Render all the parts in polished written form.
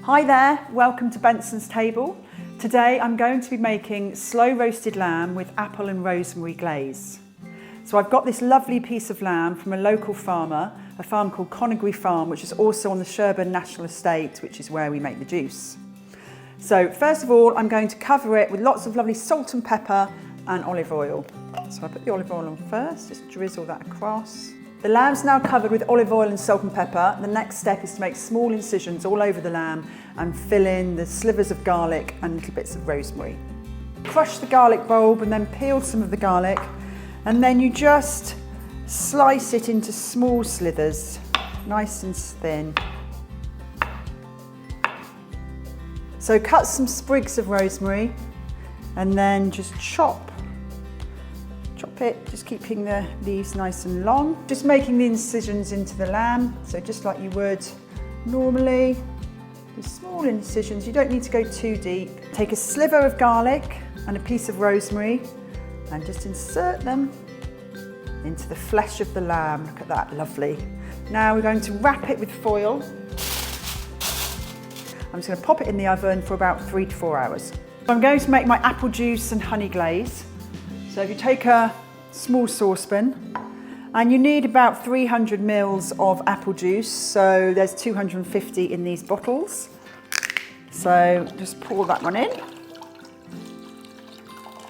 Hi there, welcome to Benson's table. Today I'm going to be making slow roasted lamb with apple and rosemary glaze. So I've got this lovely piece of lamb from a local farmer, a farm called Conagry Farm, which is also on the Sherburn National Estate, which is where we make the juice. So first of all, I'm going to cover it with lots of lovely salt and pepper and olive oil. So I put the olive oil on first, just drizzle that across. The lamb's now covered with olive oil and salt and pepper. The next step is to make small incisions all over the lamb and fill in the slivers of garlic and little bits of rosemary. Crush the garlic bulb and then peel some of the garlic, and then you just slice it into small slithers, nice and thin. So cut some sprigs of rosemary and then just chop it, just keeping the leaves nice and long. Just making the incisions into the lamb, so just like you would normally. The small incisions, you don't need to go too deep. Take a sliver of garlic and a piece of rosemary and just insert them into the flesh of the lamb. Look at that, lovely. Now we're going to wrap it with foil. I'm just going to pop it in the oven for about 3 to 4 hours. I'm going to make my apple juice and honey glaze. So if you take a small saucepan, and you need about 300 mils of apple juice, so there's 250 in these bottles. So just pour that one in.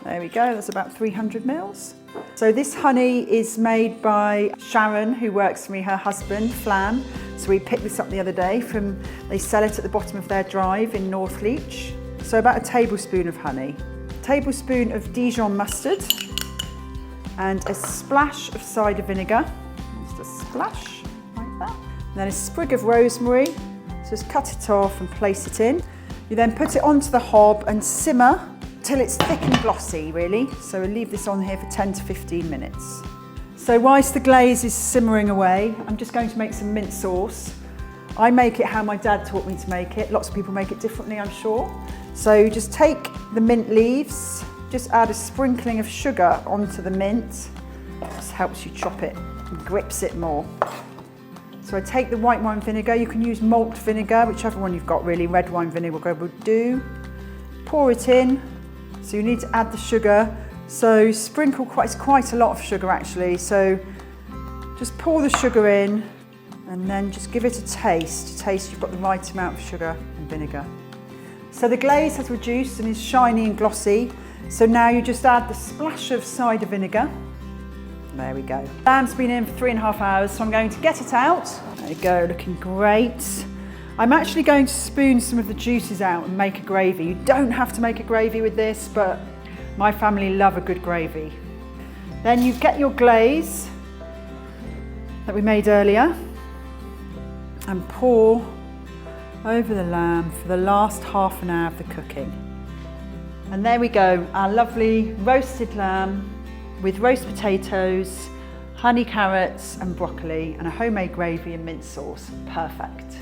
There we go, that's about 300 mils. So this honey is made by Sharon, who works for me, her husband, Flan. So we picked this up the other day they sell it at the bottom of their drive in Northleach. So about a tablespoon of honey, a tablespoon of Dijon mustard, and a splash of cider vinegar, just a splash like that. And then a sprig of rosemary, so just cut it off and place it in. You then put it onto the hob and simmer till it's thick and glossy really. So we'll leave this on here for 10 to 15 minutes. So whilst the glaze is simmering away, I'm just going to make some mint sauce. I make it how my dad taught me to make it. Lots of people make it differently, I'm sure. So just take the mint leaves, just add a sprinkling of sugar onto the mint. Just helps you chop it and grips it more. So I take the white wine vinegar. You can use malt vinegar, whichever one you've got really. Red wine vinegar would do. Pour it in. So you need to add the sugar. So sprinkle quite a lot of sugar actually. So just pour the sugar in and then just give it a taste. Taste you've got the right amount of sugar and vinegar. So the glaze has reduced and is shiny and glossy. So now you just add the splash of cider vinegar. There we go. Lamb's been in for 3.5 hours, so I'm going to get it out. There you go, looking great. I'm actually going to spoon some of the juices out and make a gravy. You don't have to make a gravy with this, but my family love a good gravy. Then you get your glaze that we made earlier and pour over the lamb for the last half an hour of the cooking. And there we go, our lovely roasted lamb with roast potatoes, honey carrots and broccoli, and a homemade gravy and mint sauce. Perfect.